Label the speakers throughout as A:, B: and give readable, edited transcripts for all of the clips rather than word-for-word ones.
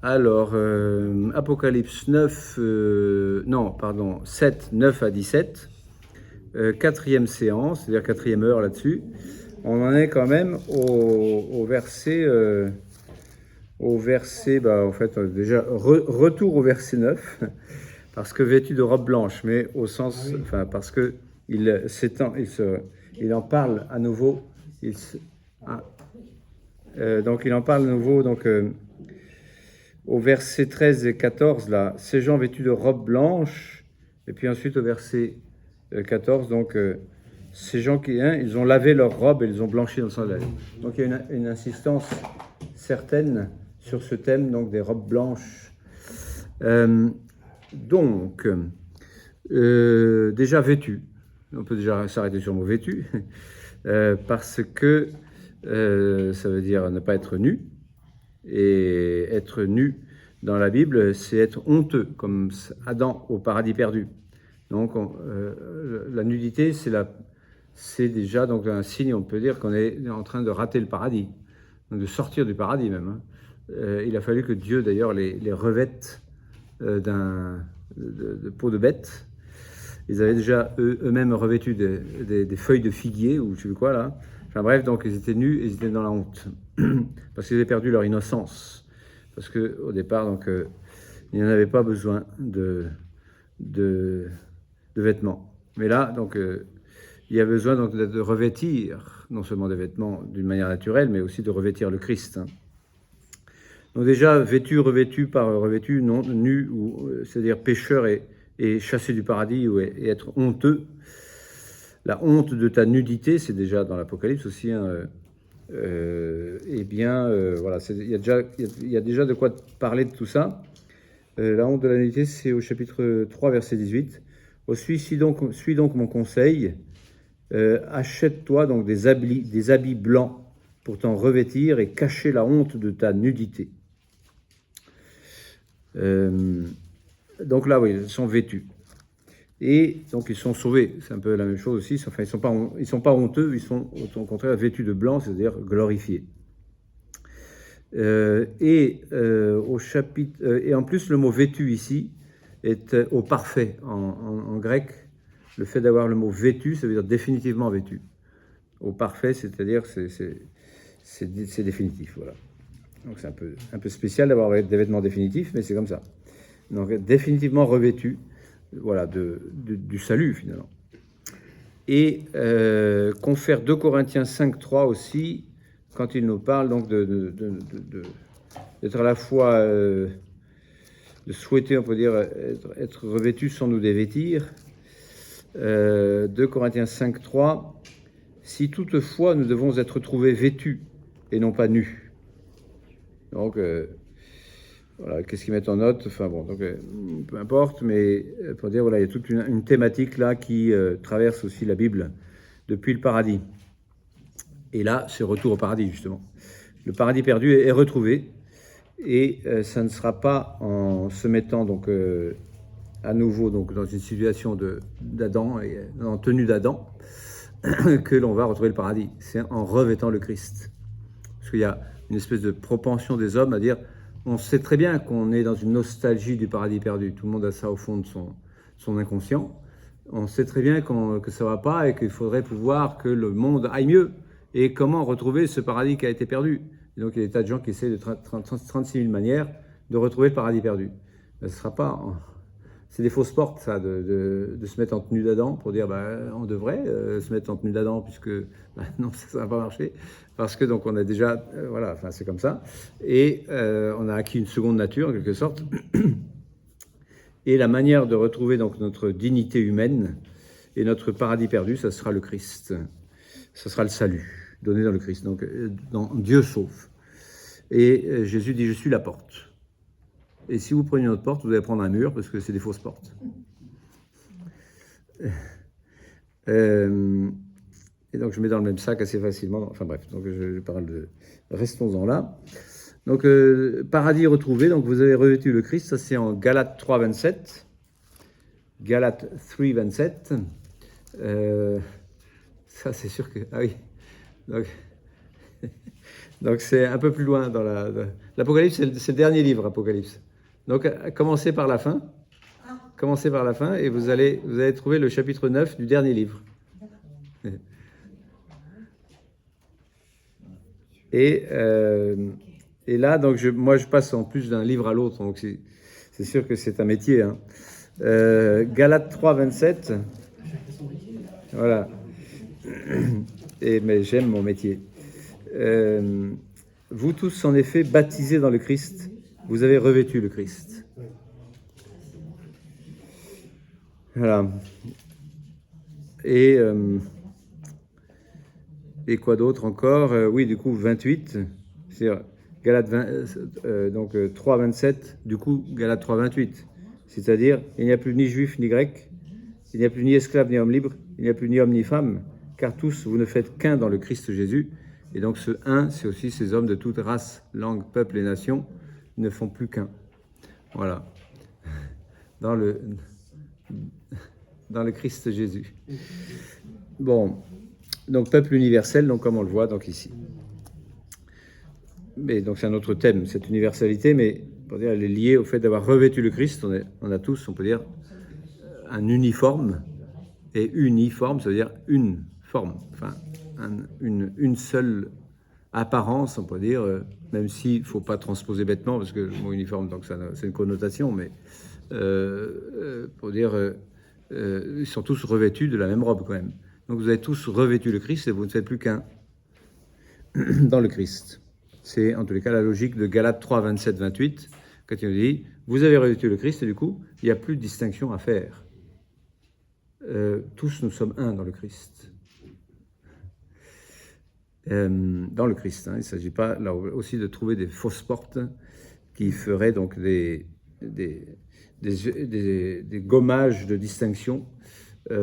A: Alors, Apocalypse 9, non, pardon, 7, 9 à 17, quatrième séance, c'est-à-dire quatrième heure là-dessus. On en est quand même au verset, en fait, déjà, retour au verset 9, parce que vêtu de robe blanche, mais au sens, enfin, parce que il s'étend, il en parle à nouveau, donc il en parle à nouveau, donc au verset 13 et 14, là, ces gens vêtus de robes blanches, et puis ensuite au verset 14, donc ces gens qui, ils ont lavé leurs robes et ils ont blanchi dans le sang de la lèvre. Donc il y a une insistance certaine sur ce thème, donc des robes blanches. Donc, déjà vêtu, on peut déjà s'arrêter sur le mot vêtu, parce que ça veut dire ne pas être nu. Et être nu dans la Bible, c'est être honteux, comme Adam au paradis perdu. Donc la nudité, c'est déjà donc un signe, on peut dire, qu'on est en train de rater le paradis, donc de sortir du paradis même. Il a fallu que Dieu, d'ailleurs, les revête de peau de bête. Ils avaient déjà eux-mêmes revêtu des feuilles de figuier, ou je sais plus quoi, là. Enfin bref, donc ils étaient nus et ils étaient dans la honte. Parce qu'ils avaient perdu leur innocence. Parce qu'au départ, donc, ils n'en avaient pas besoin de vêtements. Mais là, donc, il y a besoin donc, de revêtir, non seulement des vêtements d'une manière naturelle, mais aussi de revêtir le Christ. Donc déjà, vêtu, revêtu par revêtu, non, nu, c'est-à-dire pécheur et chassé du paradis et être honteux. La honte de ta nudité, c'est déjà dans l'Apocalypse aussi. Eh bien, voilà, il y a déjà de quoi parler de tout ça. La honte de la nudité, c'est au chapitre 3, verset 18. Suis donc mon conseil. Achète-toi donc des habits blancs pour t'en revêtir et cacher la honte de ta nudité. Donc là, oui, ils sont vêtus. Et donc ils sont sauvés. C'est un peu la même chose aussi. Enfin, ils sont pas honteux, ils sont au contraire vêtus de blanc, c'est-à-dire glorifiés. Au chapitre, et en plus, le mot vêtu ici est au parfait en grec. Le fait d'avoir le mot vêtu, ça veut dire définitivement vêtu. Au parfait, c'est-à-dire c'est définitif. Voilà. Donc c'est un peu spécial d'avoir des vêtements définitifs, mais c'est comme ça. Donc définitivement revêtu, voilà, du salut finalement. Et confère 2 Corinthiens 5, 3 aussi, quand il nous parle donc d'être à la fois, de souhaiter, on peut dire, être revêtu sans nous dévêtir. 2 Corinthiens 5, 3, si toutefois nous devons être trouvés vêtus et non pas nus. Donc, voilà, qu'est-ce qu'ils mettent en note? Enfin bon, donc, peu importe, mais pour dire, voilà, il y a toute une thématique là qui traverse aussi la Bible depuis le paradis. Et là, c'est retour au paradis, justement. Le paradis perdu est retrouvé, et ça ne sera pas en se mettant donc à nouveau donc dans une situation d'Adam et en tenue d'Adam que l'on va retrouver le paradis. C'est en revêtant le Christ. Parce qu'il y a une espèce de propension des hommes à dire, on sait très bien qu'on est dans une nostalgie du paradis perdu. Tout le monde a ça au fond de son inconscient. On sait très bien que ça ne va pas et qu'il faudrait pouvoir que le monde aille mieux. Et comment retrouver ce paradis qui a été perdu? Et donc il y a des tas de gens qui essaient de 36 000 manières de retrouver le paradis perdu. Ce sera pas... C'est des fausses portes, ça, de se mettre en tenue d'Adam pour dire on devrait se mettre en tenue d'Adam puisque non, ça va pas marcher parce que donc on a déjà voilà, enfin c'est comme ça et on a acquis une seconde nature en quelque sorte. Et la manière de retrouver donc notre dignité humaine et notre paradis perdu, ça sera le Christ, ça sera le salut donné dans le Christ. Donc dans Dieu sauve. Et Jésus dit je suis la porte. Et si vous prenez une autre porte, vous allez prendre un mur parce que c'est des fausses portes. Et donc je mets dans le même sac assez facilement. Enfin bref, donc je parle de... Restons-en là. Donc paradis retrouvé, donc vous avez revêtu le Christ, ça c'est en Galates 3, 27. Galates 3, 27. Ça c'est sûr que... Ah oui. Donc c'est un peu plus loin l'Apocalypse, c'est le dernier livre, Apocalypse. Donc, commencez par la fin. Commencez par la fin et vous allez trouver le chapitre 9 du dernier livre. Et là, donc moi, je passe en plus d'un livre à l'autre, donc c'est sûr que c'est un métier. Hein. Galates 3, 27. Voilà. Mais j'aime mon métier. Vous tous, en effet, baptisés dans le Christ, vous avez revêtu le Christ. Voilà. Et quoi d'autre encore? Oui, du coup, 28. C'est-à-dire Galates 3, 27. Du coup, Galates 3, 28. C'est-à-dire, il n'y a plus ni juif ni grec, il n'y a plus ni esclave ni homme libre, il n'y a plus ni homme ni femme, car tous, vous ne faites qu'un dans le Christ Jésus. Et donc ce un, c'est aussi ces hommes de toute race, langue, peuple et nation, ne font plus qu'un. Voilà. Dans le Christ Jésus. Bon, donc peuple universel, donc comme on le voit donc ici. Mais donc c'est un autre thème, cette universalité, mais pour dire, elle est liée au fait d'avoir revêtu le Christ. On a tous, on peut dire, un uniforme, et uniforme, ça veut dire une forme, enfin une seule apparence, on peut dire, même s'il ne faut pas transposer bêtement, parce que le mot uniforme, donc c'est une connotation, mais pour dire, ils sont tous revêtus de la même robe quand même. Donc vous avez tous revêtu le Christ et vous ne faites plus qu'un dans le Christ. C'est en tous les cas la logique de Galates 3, 27, 28, quand il nous dit, vous avez revêtu le Christ et du coup, il n'y a plus de distinction à faire. Tous nous sommes un dans le Christ. Dans le Christ, hein. Il ne s'agit pas là aussi de trouver des fausses portes qui feraient donc des gommages de distinction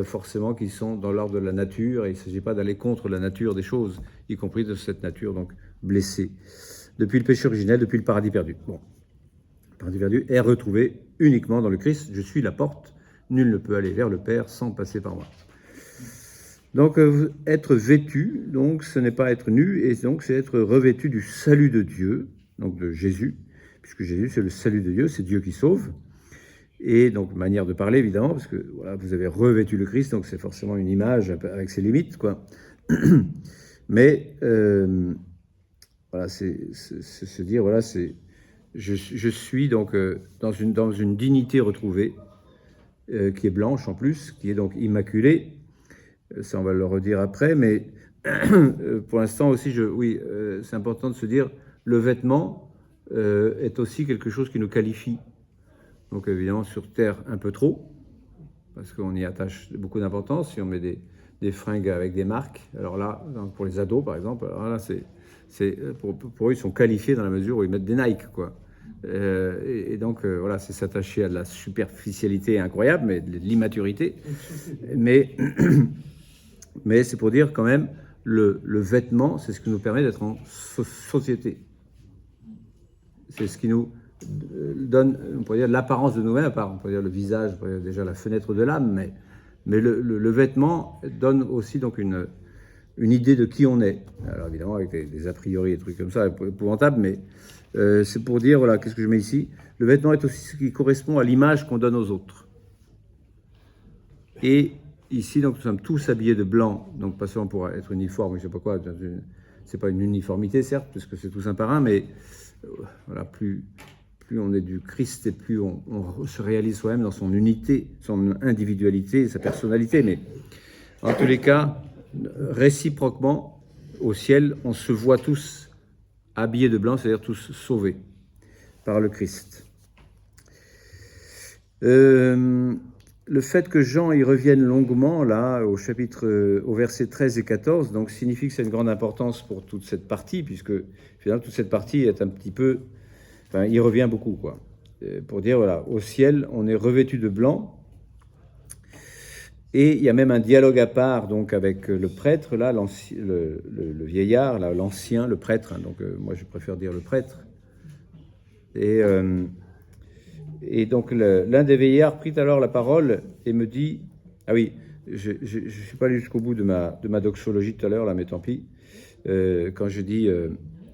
A: forcément qui sont dans l'ordre de la nature, et il ne s'agit pas d'aller contre la nature des choses, y compris de cette nature donc blessée. Depuis le péché originel, depuis le paradis perdu. Bon, le paradis perdu est retrouvé uniquement dans le Christ. Je suis la porte, nul ne peut aller vers le Père sans passer par moi. Donc être vêtu, donc ce n'est pas être nu, et donc c'est être revêtu du salut de Dieu, donc de Jésus, puisque Jésus c'est le salut de Dieu, c'est Dieu qui sauve. Et donc, manière de parler, évidemment, parce que voilà, vous avez revêtu le Christ, donc c'est forcément une image avec ses limites, quoi. Mais, voilà, c'est se dire, voilà, je suis donc dans une dignité retrouvée, qui est blanche en plus, qui est donc immaculée. Ça, on va le redire après, mais pour l'instant aussi, c'est important de se dire, le vêtement est aussi quelque chose qui nous qualifie. Donc évidemment, sur Terre, un peu trop, parce qu'on y attache beaucoup d'importance. Si on met des fringues avec des marques, alors là, pour les ados, par exemple, alors là, pour eux, ils sont qualifiés dans la mesure où ils mettent des Nike, quoi. Et donc, voilà, c'est s'attacher à de la superficialité incroyable, mais de l'immaturité. Mais c'est pour dire quand même, le vêtement, c'est ce qui nous permet d'être en société. C'est ce qui nous donne, on pourrait dire, l'apparence de nous-mêmes, on pourrait dire le visage, on pourrait dire déjà la fenêtre de l'âme, mais le vêtement donne aussi donc une idée de qui on est. Alors évidemment avec des a priori, des trucs comme ça, épouvantables, mais c'est pour dire, voilà, qu'est-ce que je mets ici? Le vêtement est aussi ce qui correspond à l'image qu'on donne aux autres. Et ici, donc, nous sommes tous habillés de blanc, donc pas seulement pour être uniforme, je ne sais pas quoi, c'est pas une uniformité, certes, puisque c'est tous un par un, mais voilà, plus on est du Christ et plus on se réalise soi-même dans son unité, son individualité, sa personnalité. Mais en tous les cas, réciproquement, au ciel, on se voit tous habillés de blanc, c'est-à-dire tous sauvés par le Christ. Le fait que Jean y revienne longuement, là, au verset 13 et 14, donc signifie que c'est une grande importance pour toute cette partie, puisque finalement toute cette partie est un petit peu... Enfin, il revient beaucoup, quoi. Pour dire, voilà, au ciel, on est revêtu de blanc. Et il y a même un dialogue à part, donc, avec le prêtre, là, le vieillard, là, l'ancien, le prêtre. Hein, donc, moi, je préfère dire le prêtre. Et donc, l'un des vieillards prit alors la parole et me dit... Ah oui, je ne suis pas allé jusqu'au bout de ma doxologie tout à l'heure, là, mais tant pis. Quand je dis...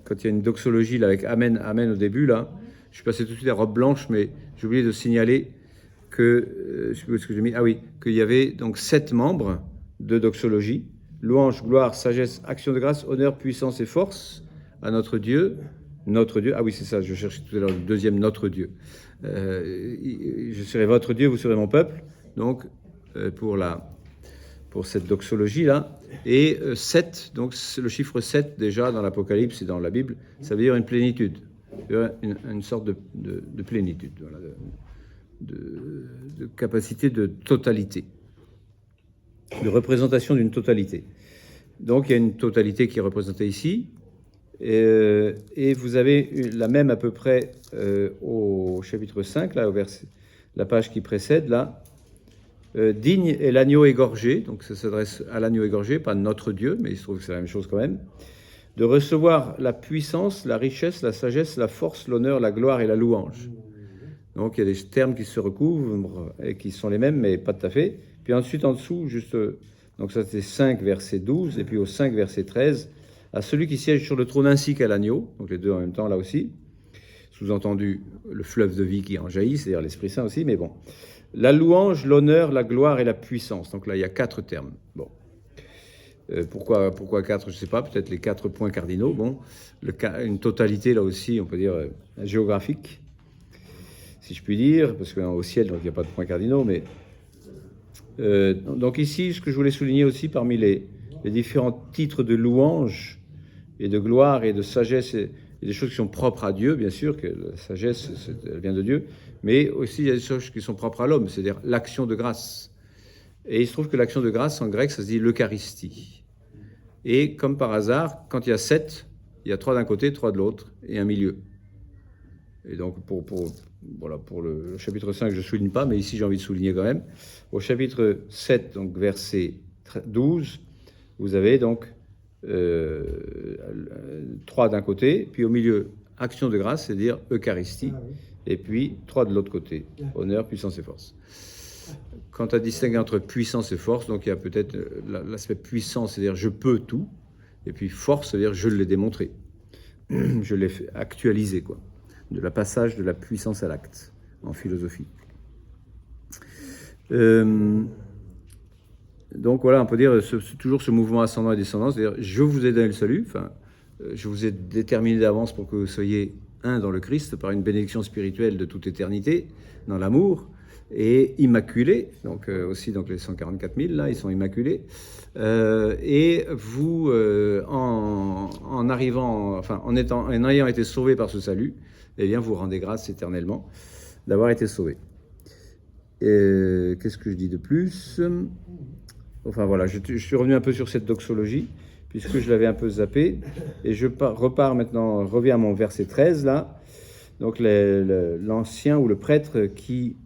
A: quand il y a une doxologie là, avec Amen, Amen au début, là, je suis passé tout de suite à robe blanche, mais j'ai oublié de signaler que, je sais plus ce que j'ai mis, ah oui, qu'il y avait donc 7 membres de doxologie, louange, gloire, sagesse, action de grâce, honneur, puissance et force à notre Dieu, ah oui c'est ça, je cherchais tout à l'heure le deuxième notre Dieu, je serai votre Dieu, vous serez mon peuple, donc pour cette doxologie-là, et 7, donc le chiffre 7 déjà dans l'Apocalypse et dans la Bible, ça veut dire une plénitude, une sorte de plénitude, voilà, de capacité de totalité, de représentation d'une totalité. Donc il y a une totalité qui est représentée ici, et vous avez la même à peu près au chapitre 5, là, au verset, la page qui précède, là. Digne est l'agneau égorgé, donc ça s'adresse à l'agneau égorgé, pas notre Dieu, mais il se trouve que c'est la même chose quand même, de recevoir la puissance, la richesse, la sagesse, la force, l'honneur, la gloire et la louange. Donc il y a des termes qui se recouvrent et qui sont les mêmes, mais pas tout à fait. Puis ensuite, en dessous, juste, donc ça c'est 5, verset 12, et puis au 5, verset 13, à celui qui siège sur le trône ainsi qu'à l'agneau, donc les deux en même temps là aussi, sous-entendu le fleuve de vie qui en jaillit, c'est-à-dire l'Esprit Saint aussi, mais bon. La louange, l'honneur, la gloire et la puissance. Donc là, il y a 4 termes. Bon. Pourquoi 4? Je ne sais pas, peut-être les 4 points cardinaux. Bon, une totalité, là aussi, on peut dire géographique, si je puis dire, parce qu'au ciel, donc il n'y a pas de points cardinaux. Mais donc ici, ce que je voulais souligner aussi, parmi les différents titres de louange et de gloire et de sagesse, et des choses qui sont propres à Dieu, bien sûr, que la sagesse, elle vient de Dieu, mais aussi il y a des choses qui sont propres à l'homme, c'est-à-dire l'action de grâce. Et il se trouve que l'action de grâce, en grec, ça se dit l'Eucharistie. Et comme par hasard, quand il y a 7, il y a 3 d'un côté, 3 de l'autre, et un milieu. Et donc, pour le chapitre 5, je ne souligne pas, mais ici j'ai envie de souligner quand même. Au chapitre 7, donc verset 12, vous avez donc 3 d'un côté, puis au milieu, action de grâce, c'est-à-dire Eucharistie, et puis 3 de l'autre côté, honneur, puissance et force. Quant à distinguer entre puissance et force, donc il y a peut-être l'aspect puissance, c'est-à-dire je peux tout, et puis force, c'est-à-dire je l'ai démontré, je l'ai fait actualiser, quoi, de la passage de la puissance à l'acte en philosophie. Donc voilà, on peut dire toujours ce mouvement ascendant et descendant, c'est-à-dire je vous ai donné le salut, enfin, je vous ai déterminé d'avance pour que vous soyez un dans le Christ par une bénédiction spirituelle de toute éternité, dans l'amour, et immaculés, donc aussi donc les 144 000 là, ils sont immaculés, et vous, en arrivant, enfin en ayant été sauvés par ce salut, eh bien vous rendez grâce éternellement d'avoir été sauvés. Qu'est-ce que je dis de plus? Enfin voilà, je suis revenu un peu sur cette doxologie, puisque je l'avais un peu zappé, et je repars maintenant, reviens à mon verset 13 là, donc l'ancien ou le prêtre qui...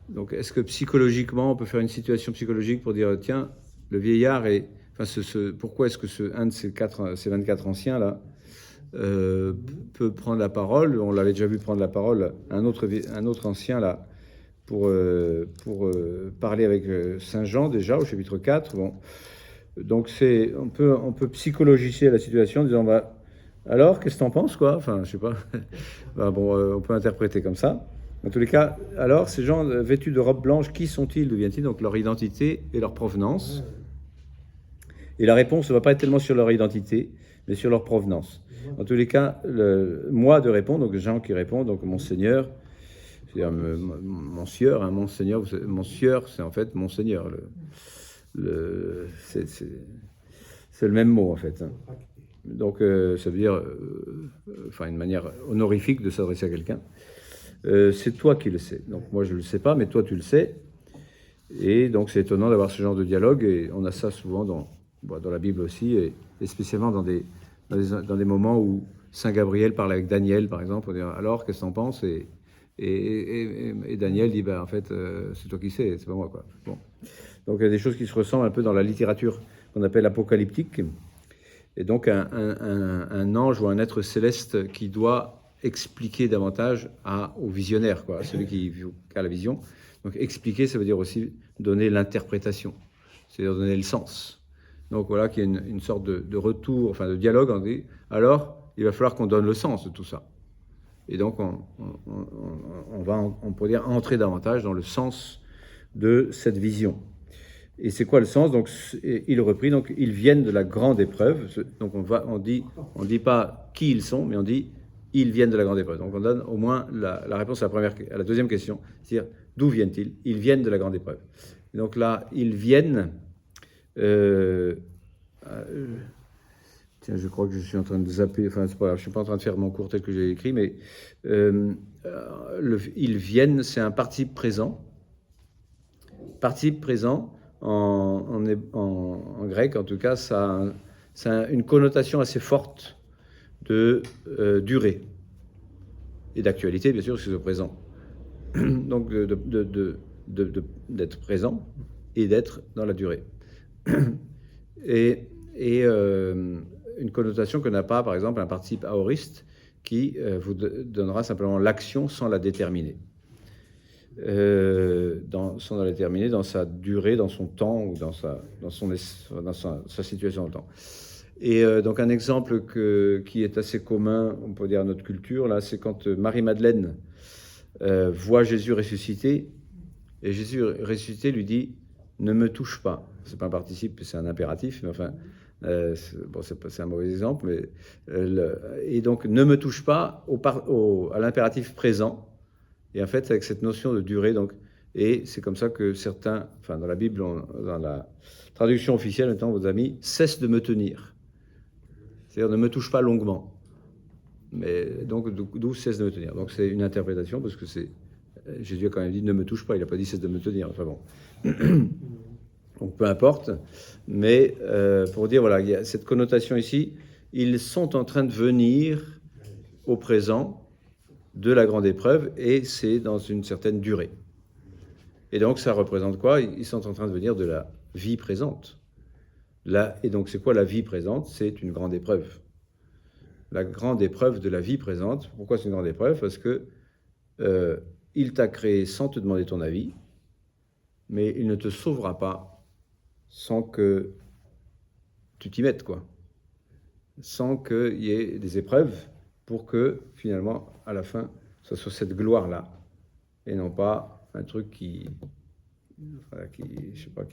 A: Donc est-ce que psychologiquement, on peut faire une situation psychologique pour dire, tiens, le vieillard est... Enfin, pourquoi est-ce que un de ces 24 anciens là peut prendre la parole? On l'avait déjà vu prendre la parole, un autre ancien là, pour parler avec Saint Jean déjà au chapitre 4. Bon. Donc on peut psychologiser la situation en disant alors qu'est-ce que t'en penses quoi? Enfin je sais pas. On peut interpréter comme ça. En tous les cas, alors ces gens vêtus de robes blanches, qui sont-ils? D'où viennent-ils? Donc leur identité et leur provenance. Et la réponse ne va pas être tellement sur leur identité, mais sur leur provenance. En tous les cas, moi de répondre, donc Jean qui répond, donc mon Seigneur. C'est-à-dire mon sieur, hein, mon seigneur, c'est en fait mon seigneur. C'est le même mot en fait. Hein. Donc ça veut dire, enfin une manière honorifique de s'adresser à quelqu'un. C'est toi qui le sais. Donc moi je le sais pas, mais toi tu le sais. Et donc c'est étonnant d'avoir ce genre de dialogue. Et on a ça souvent dans la Bible aussi, et spécialement dans des moments où Saint Gabriel parle avec Daniel, par exemple. On dit alors qu'est-ce que t'en penses? Et Daniel dit, en fait, c'est toi qui sais, c'est pas moi, quoi. Bon. Donc il y a des choses qui se ressemblent un peu dans la littérature qu'on appelle apocalyptique. Et donc un ange ou un être céleste qui doit expliquer davantage au visionnaire, quoi, à celui qui a la vision. Donc expliquer, ça veut dire aussi donner l'interprétation, c'est-à-dire donner le sens. Donc voilà qu'il y a une sorte de retour, enfin de dialogue. On dit, alors, il va falloir qu'on donne le sens de tout ça. Et donc, on va, on pourrait dire, entrer davantage dans le sens de cette vision. Et c'est quoi le sens? Donc, il reprit, donc, ils viennent de la grande épreuve. Donc, on dit pas qui ils sont, mais on dit ils viennent de la grande épreuve. Donc, on donne au moins la réponse à la deuxième question, c'est-à-dire d'où viennent-ils? Ils viennent de la grande épreuve. Et donc là, ils viennent. Tiens, je crois que je suis en train de zapper. Enfin, c'est pas grave, je suis pas en train de faire mon cours tel que j'ai écrit, mais ils viennent, c'est un participe présent. Participe présent. En grec, en tout cas, ça a une connotation assez forte de durée et d'actualité, bien sûr, parce que c'est présent. Donc, d'être présent et d'être dans la durée. Et une connotation que n'a pas, par exemple, un participe aoriste qui vous donnera simplement l'action sans la déterminer. Sans la déterminer dans sa durée, dans son temps ou dans sa situation dans le temps. Et donc un exemple qui est assez commun, on peut dire à notre culture, là, c'est quand Marie-Madeleine voit Jésus ressuscité, et Jésus ressuscité lui dit « Ne me touche pas ». C'est pas un participe, c'est un impératif, mais enfin, c'est un mauvais exemple, mais et donc « Ne me touche pas » à l'impératif présent. Et en fait, avec cette notion de durée, donc, et c'est comme ça que certains, enfin dans la Bible, dans la traduction officielle, maintenant, vos amis, cesse de me tenir. C'est-à-dire ne me touche pas longuement. Mais donc, d'où cesse de me tenir. Donc c'est une interprétation, parce que Jésus a quand même dit ne me touche pas, il n'a pas dit cesse de me tenir. Enfin bon. Donc peu importe. Mais pour dire, voilà, il y a cette connotation ici, ils sont en train de venir au présent de la grande épreuve, et c'est dans une certaine durée. Et donc, ça représente quoi? Ils sont en train de venir de la vie présente. Et donc, c'est quoi la vie présente? C'est une grande épreuve. La grande épreuve de la vie présente. Pourquoi c'est une grande épreuve? Parce que il t'a créé sans te demander ton avis, mais il ne te sauvera pas sans que tu t'y mettes, quoi. Sans qu'il y ait des épreuves pour que, finalement, à la fin, ce soit cette gloire-là, et non pas un truc je sais pas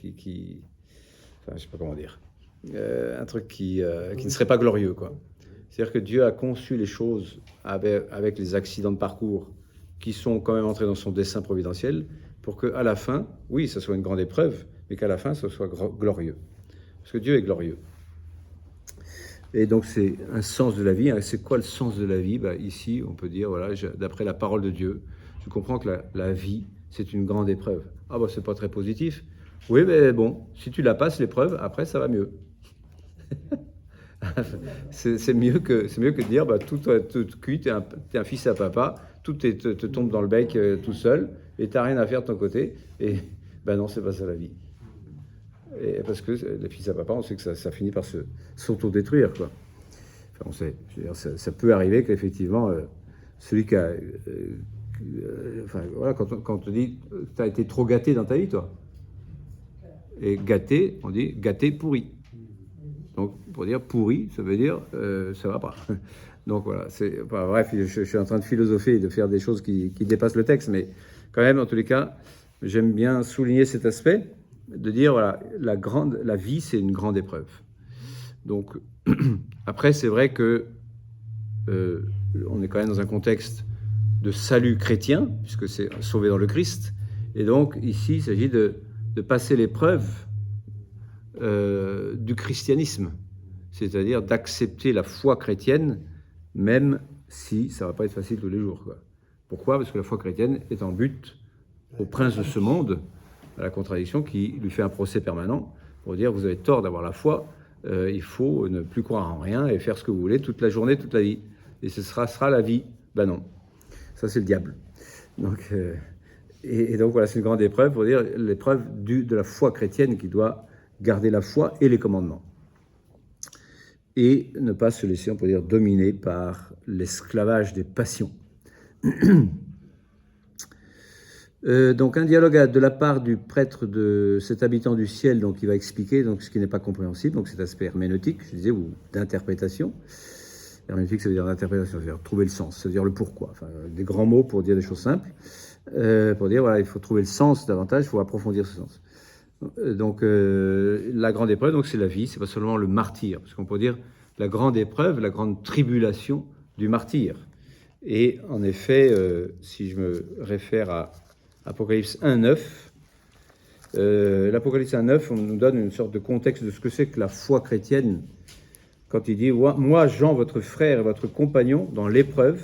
A: comment dire, un truc qui ne serait pas glorieux, quoi. C'est-à-dire que Dieu a conçu les choses avec les accidents de parcours qui sont quand même entrés dans son dessein providentiel, pour qu'à la fin, oui, ça soit une grande épreuve, mais qu'à la fin, ce soit glorieux. Parce que Dieu est glorieux. Et donc, c'est un sens de la vie. C'est quoi le sens de la vie? Ici, on peut dire, voilà, d'après la parole de Dieu, je comprends que la vie, c'est une grande épreuve. Ah, c'est pas très positif. Oui, mais bon, si tu la passes, l'épreuve, après, ça va mieux. c'est mieux que de dire, tout cuit, t'es un fils à papa, tout te tombe dans le bec tout seul, et t'as rien à faire de ton côté. Et non, c'est pas ça la vie. Et parce que les fils à papa, on sait que ça finit par s'autodétruire, quoi. Enfin, on sait. Je veux dire, ça peut arriver qu'effectivement, celui qui a... enfin, voilà, quand on te dit tu as été trop gâté dans ta vie, toi. Et gâté, on dit gâté pourri. Donc, pour dire pourri, ça veut dire ça va pas. Donc voilà, bref, je suis en train de philosopher et de faire des choses qui dépassent le texte, mais quand même, en tous les cas, j'aime bien souligner cet aspect, de dire, voilà, la vie, c'est une grande épreuve. Donc, après, c'est vrai que on est quand même dans un contexte de salut chrétien, puisque c'est sauvé dans le Christ, et donc, ici, il s'agit de passer l'épreuve du christianisme, c'est-à-dire d'accepter la foi chrétienne, même si ça ne va pas être facile tous les jours, quoi. Pourquoi? Parce que la foi chrétienne est en but au prince de ce monde, à la contradiction, qui lui fait un procès permanent pour dire vous avez tort d'avoir la foi, il faut ne plus croire en rien et faire ce que vous voulez toute la journée, toute la vie. Et ce sera la vie. Ben non, ça c'est le diable. Donc, et donc voilà, c'est une grande épreuve pour dire l'épreuve de la foi chrétienne qui doit garder la foi et les commandements. Et ne pas se laisser, on peut dire, dominer par l'esclavage des passions. Donc un dialogue de la part du prêtre de cet habitant du ciel, donc il va expliquer donc ce qui n'est pas compréhensible, donc cet aspect herméneutique, je disais, ou d'interprétation. Herméneutique, ça veut dire l'interprétation, c'est-à-dire trouver le sens, c'est-à-dire le pourquoi. Enfin, des grands mots pour dire des choses simples. Pour dire, voilà, il faut trouver le sens davantage, il faut approfondir ce sens. Donc, la grande épreuve, donc, c'est la vie, c'est pas seulement le martyr, parce qu'on peut dire la grande épreuve, la grande tribulation du martyr. Et en effet, si je me réfère à Apocalypse 1.9, l'Apocalypse 1.9, on nous donne une sorte de contexte de ce que c'est que la foi chrétienne, quand il dit « Moi, Jean, votre frère et votre compagnon, dans l'épreuve,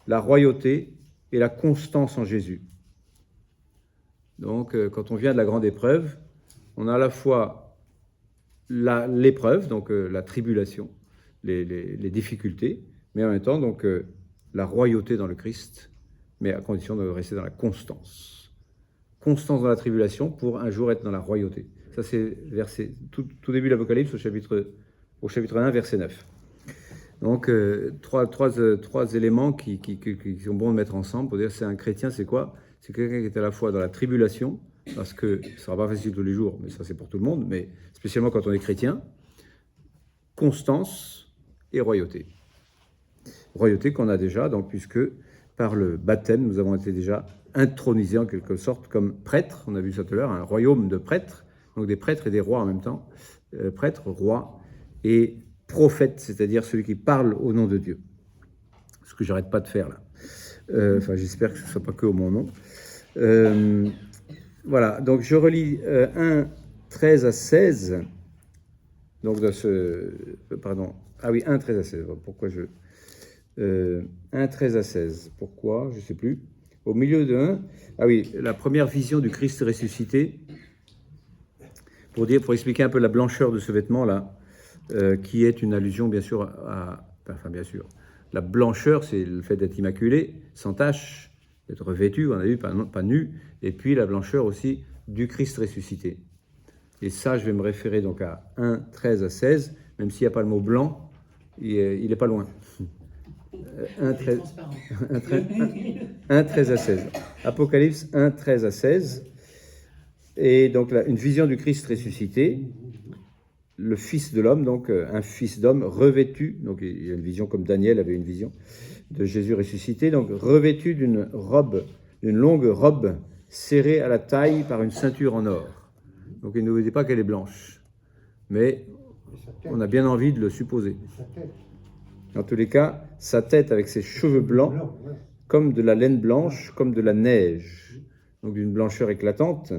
A: la royauté et la constance en Jésus. » Donc, quand on vient de la grande épreuve, on a à la fois l'épreuve, donc la tribulation, les difficultés, mais en même temps, donc, la royauté dans le Christ, mais à condition de rester dans la constance. Constance dans la tribulation pour un jour être dans la royauté. Ça, c'est tout début de l'Apocalypse au chapitre 1, verset 9. Donc, trois éléments qui sont bons de mettre ensemble pour dire c'est un chrétien, c'est quoi? C'est quelqu'un qui est à la fois dans la tribulation, parce que ce ne sera pas facile tous les jours, mais ça c'est pour tout le monde, mais spécialement quand on est chrétien, constance et royauté. Royauté qu'on a déjà, donc, puisque par le baptême, nous avons été déjà intronisés en quelque sorte comme prêtres, on a vu ça tout à l'heure, un royaume de prêtres, donc des prêtres et des rois en même temps, prêtres, rois et prophètes, c'est-à-dire celui qui parle au nom de Dieu. Ce que j'arrête pas de faire là. Enfin, j'espère que ce ne soit pas que au mon nom. Voilà, donc je relis 1, 13 à 16. Donc de ce... pardon. Ah oui, 1, 13 à 16. Pourquoi je... 1, 13 à 16. Pourquoi? Je ne sais plus. Au milieu de 1... Ah oui, la première vision du Christ ressuscité. Pour expliquer un peu la blancheur de ce vêtement-là, qui est une allusion, bien sûr, enfin, bien sûr. La blancheur, c'est le fait d'être immaculé, sans tache, d'être revêtu, on a vu, pas nu, et puis la blancheur aussi du Christ ressuscité. Et ça, je vais me référer donc à 1, 13 à 16, même s'il n'y a pas le mot blanc, il n'est pas loin. 1, 13 à 16. Apocalypse 1, 13 à 16. Et donc là, une vision du Christ ressuscité, le Fils de l'homme, donc un Fils d'homme revêtu, donc il y a une vision comme Daniel avait une vision de Jésus ressuscité, donc revêtu d'une longue robe serrée à la taille par une ceinture en or. Donc il ne nous dit pas qu'elle est blanche, mais on a bien envie de le supposer. En tous les cas, sa tête avec ses cheveux blancs, comme de la laine blanche, comme de la neige, donc d'une blancheur éclatante,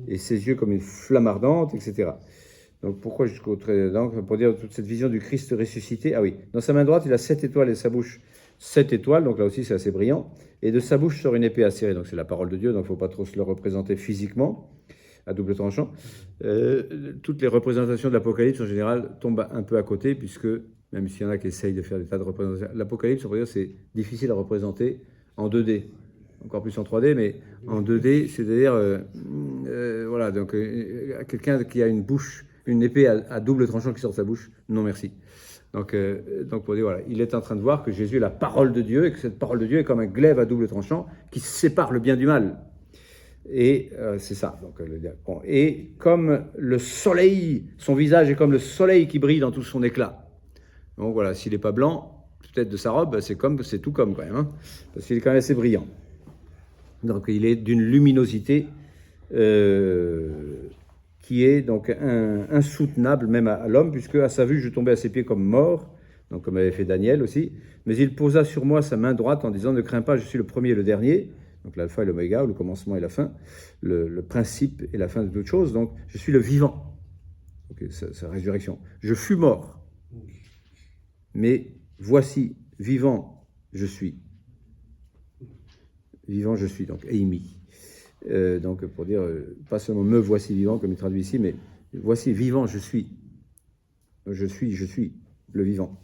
A: et ses yeux comme une flamme ardente, etc. Donc pourquoi jusqu'au trait d'encre? Pour dire toute cette vision du Christ ressuscité. Ah oui, dans sa main droite, il a 7 étoiles et de sa bouche 7 étoiles, donc là aussi c'est assez brillant. Et de sa bouche sort une épée acérée, donc c'est la parole de Dieu, donc il ne faut pas trop se le représenter physiquement, à double tranchant. Toutes les représentations de l'Apocalypse en général tombent un peu à côté, puisque même s'il y en a qui essayent de faire des tas de représentations, l'Apocalypse, on va dire, c'est difficile à représenter en 2D. Encore plus en 3D, mais en 2D, c'est-à-dire, voilà, donc quelqu'un qui a une épée à double tranchant qui sort de sa bouche, non merci. Donc pour dire, voilà, il est en train de voir que Jésus est la parole de Dieu, et que cette parole de Dieu est comme un glaive à double tranchant qui sépare le bien du mal. Et c'est ça. Donc, bon. Et comme le soleil, son visage est comme le soleil qui brille dans tout son éclat. Donc voilà, s'il n'est pas blanc, peut-être de sa robe, c'est tout comme quand même, hein, parce qu'il est quand même assez brillant. Donc il est d'une luminosité qui est donc insoutenable même à l'homme, puisque à sa vue je tombais à ses pieds comme mort, donc comme avait fait Daniel aussi, mais il posa sur moi sa main droite en disant « Ne crains pas, je suis le premier et le dernier », donc l'alpha et l'oméga, le commencement et la fin, le principe et la fin de toutes choses, donc je suis le vivant, donc, sa résurrection. Je fus mort, mais voici, vivant je suis. Vivant je suis, donc Eimi. Donc pour dire, pas seulement me voici vivant, comme il traduit ici, mais voici vivant je suis. Je suis le vivant.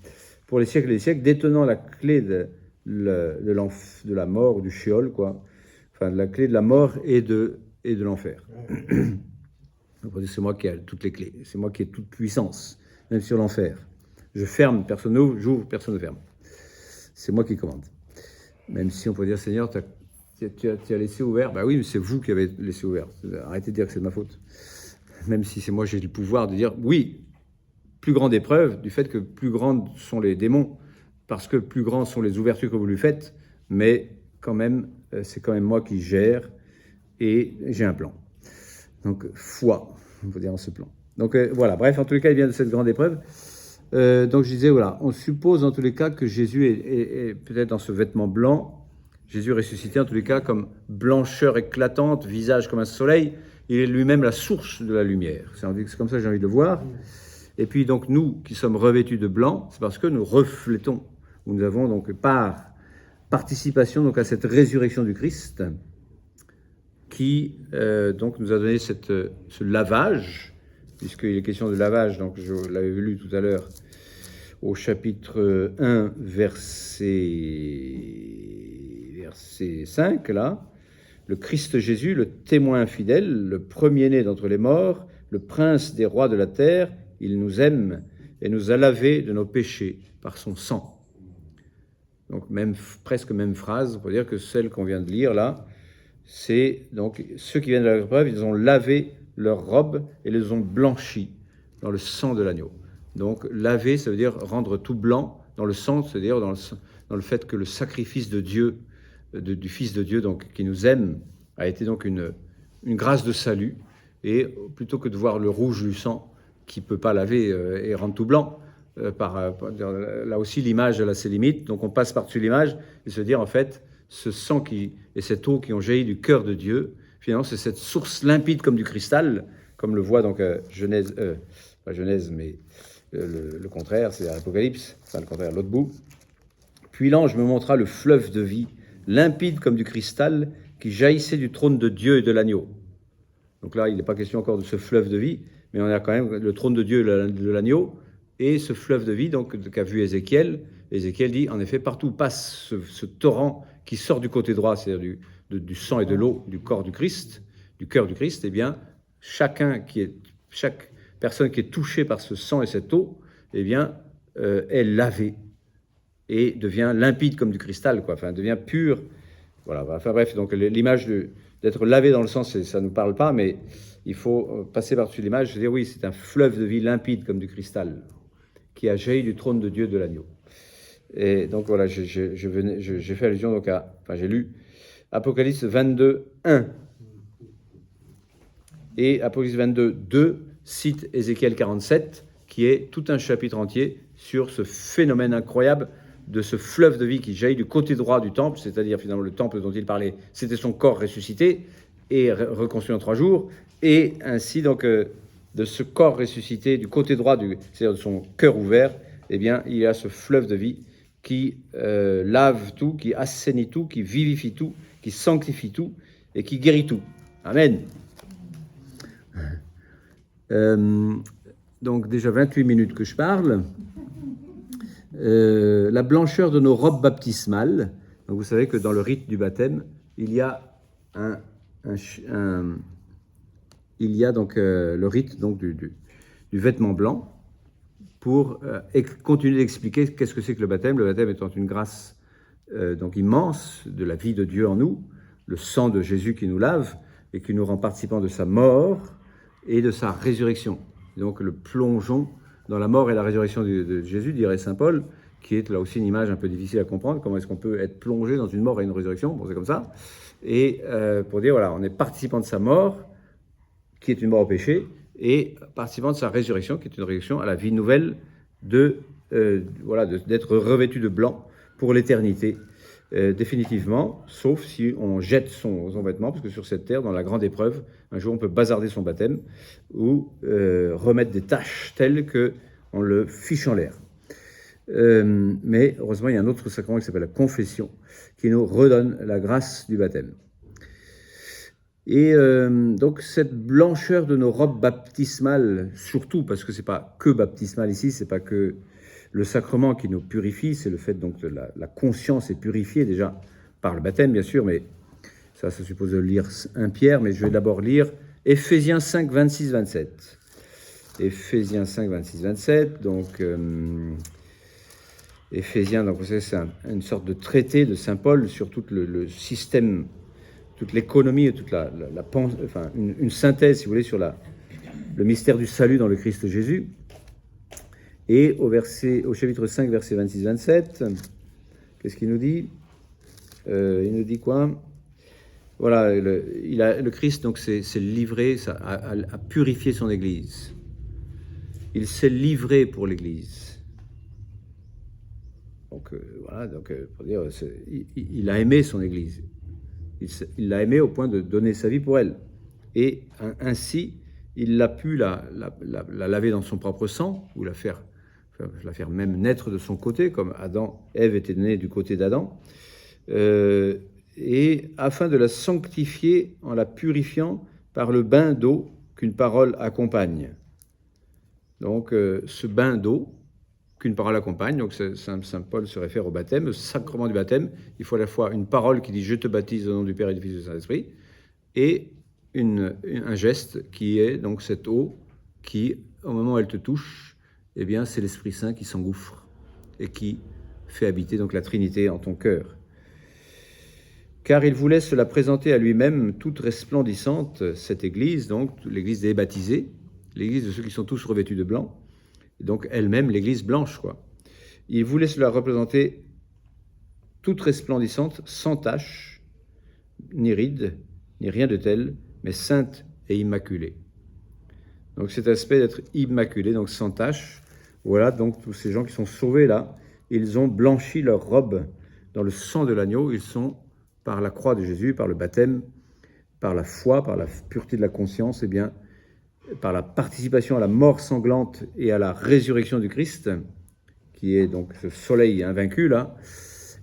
A: Pour les siècles et les siècles, détenant la clé de la mort, ou du Sheol, quoi. Enfin, la clé de la mort et de l'enfer. C'est moi qui ai toutes les clés, c'est moi qui ai toute puissance, même sur l'enfer. Je ferme, personne n'ouvre, j'ouvre, personne ne ferme. C'est moi qui commande. Même si on peut dire, Seigneur, tu as laissé ouvert. Ben oui, mais c'est vous qui avez laissé ouvert. Arrêtez de dire que c'est de ma faute. Même si c'est moi, j'ai le pouvoir de dire, oui, plus grande épreuve du fait que plus grandes sont les démons, parce que plus grandes sont les ouvertures que vous lui faites, mais quand même, c'est quand même moi qui gère et j'ai un plan. Donc, foi, on peut dire en ce plan. Donc voilà, bref, en tous les cas, il vient de cette grande épreuve. Donc je disais, voilà, on suppose en tous les cas que Jésus est peut-être dans ce vêtement blanc, Jésus ressuscité en tous les cas comme blancheur éclatante, visage comme un soleil, il est lui-même la source de la lumière. C'est comme ça que j'ai envie de le voir. Et puis donc nous qui sommes revêtus de blanc, c'est parce que nous reflétons, nous avons donc participation donc à cette résurrection du Christ qui donc nous a donné ce lavage, puisqu'il est question de lavage, donc je l'avais lu tout à l'heure au chapitre 1, verset 5, là, le Christ Jésus, le témoin fidèle, le premier-né d'entre les morts, le prince des rois de la terre, il nous aime et nous a lavés de nos péchés par son sang. Donc presque même phrase, on peut dire que celle qu'on vient de lire là, c'est donc ceux qui viennent de la l'épreuve, ils ont lavé leurs robes et les ont blanchis dans le sang de l'agneau. Donc laver, ça veut dire rendre tout blanc dans le sang, c'est-à-dire dans le fait que le sacrifice de Dieu, du Fils de Dieu, donc qui nous aime, a été donc une grâce de salut. Et plutôt que de voir le rouge du sang qui ne peut pas laver et rendre tout blanc, là aussi l'image elle a ses limites. Donc on passe par-dessus l'image et se dire en fait, ce sang et cette eau qui ont jailli du cœur de Dieu, finalement c'est cette source limpide comme du cristal, comme le voit donc Genèse, pas Genèse mais le contraire, c'est l'Apocalypse, enfin le contraire, l'autre bout. Puis l'ange me montra le fleuve de vie, limpide comme du cristal, qui jaillissait du trône de Dieu et de l'agneau. Donc là, il n'est pas question encore de ce fleuve de vie, mais on a quand même le trône de Dieu et de l'agneau, et ce fleuve de vie donc qu'a vu Ézéchiel. Ézéchiel dit, en effet, partout passe ce torrent qui sort du côté droit, c'est-à-dire du sang et de l'eau du corps du Christ, du cœur du Christ, eh bien, chaque personne qui est touchée par ce sang et cette eau, eh bien, est lavée et devient limpide comme du cristal, quoi. Enfin, devient pure. Voilà. Enfin bref, donc l'image d'être lavé dans le sang, ça ne nous parle pas, mais il faut passer par-dessus l'image, se dire oui, c'est un fleuve de vie limpide comme du cristal qui a jailli du trône de Dieu de l'agneau. Et donc voilà, j'ai fait allusion donc j'ai lu Apocalypse 22, 1. Et Apocalypse 22, 2 cite Ézéchiel 47, qui est tout un chapitre entier sur ce phénomène incroyable de ce fleuve de vie qui jaillit du côté droit du temple, c'est-à-dire finalement le temple dont il parlait, c'était son corps ressuscité et reconstruit en 3 jours, et ainsi donc de ce corps ressuscité du côté droit, c'est-à-dire de son cœur ouvert, eh bien il y a ce fleuve de vie qui lave tout, qui assainit tout, qui vivifie tout, qui sanctifie tout et qui guérit tout. Amen. Donc déjà 28 minutes que je parle. La blancheur de nos robes baptismales. Donc vous savez que dans le rite du baptême, il y a donc le rite donc du vêtement blanc pour continuer d'expliquer qu'est-ce que c'est que le baptême. Le baptême étant une grâce donc immense de la vie de Dieu en nous, le sang de Jésus qui nous lave et qui nous rend participants de sa mort et de sa résurrection. Et donc le plongeon dans la mort et la résurrection de Jésus, dirait saint Paul, qui est là aussi une image un peu difficile à comprendre. Comment est-ce qu'on peut être plongé dans une mort et une résurrection? Bon, c'est comme ça. Et pour dire, voilà, on est participant de sa mort, qui est une mort au péché, et participant de sa résurrection, qui est une résurrection à la vie nouvelle d'être revêtu de blanc pour l'éternité, définitivement, sauf si on jette son vêtement, parce que sur cette terre, dans la grande épreuve, un jour on peut bazarder son baptême ou remettre des tâches telles qu'on le fiche en l'air. Mais heureusement, il y a un autre sacrement qui s'appelle la confession, qui nous redonne la grâce du baptême. Et donc cette blancheur de nos robes baptismales, surtout parce que c'est pas que baptismal ici, c'est pas que le sacrement qui nous purifie, c'est le fait donc de la conscience est purifiée déjà par le baptême bien sûr, mais ça suppose de lire 1 Pierre, mais je vais d'abord lire Éphésiens 5, 26, 27. Éphésiens 5, 26, 27, donc Éphésiens, donc vous savez, c'est une sorte de traité de saint Paul sur tout le système, toute l'économie et toute une synthèse, si vous voulez, sur le mystère du salut dans le Christ Jésus. Et au chapitre 5, verset 26-27, qu'est-ce qu'il nous dit? Il nous dit quoi? Voilà, le Christ donc s'est livré à purifier son Église. Il s'est livré pour l'Église. Donc voilà, pour dire, il a aimé son Église. Il l'a aimée au point de donner sa vie pour elle. Et ainsi, il a pu la laver dans son propre sang, ou la faire même naître de son côté, comme Ève était née du côté d'Adam, et afin de la sanctifier en la purifiant par le bain d'eau qu'une parole accompagne. Donc ce bain d'eau qu'une parole accompagne, donc Saint Paul se réfère au baptême, au sacrement du baptême. Il faut à la fois une parole qui dit « je te baptise au nom du Père et du Fils et du Saint-Esprit » et un geste qui est donc cette eau qui, au moment où elle te touche, eh bien c'est l'Esprit Saint qui s'engouffre et qui fait habiter donc la Trinité en ton cœur. Car il voulait se la présenter à lui-même toute resplendissante, cette Église, donc l'Église des baptisés, l'Église de ceux qui sont tous revêtus de blanc, donc elle-même l'Église blanche, quoi. Il voulait se la représenter toute resplendissante, sans tache, ni ride, ni rien de tel, mais sainte et immaculée. Donc cet aspect d'être immaculé, donc sans tache, voilà donc tous ces gens qui sont sauvés là, ils ont blanchi leur robe dans le sang de l'agneau, ils sont par la croix de Jésus, par le baptême, par la foi, par la pureté de la conscience, et bien par la participation à la mort sanglante et à la résurrection du Christ, qui est donc ce soleil invaincu là,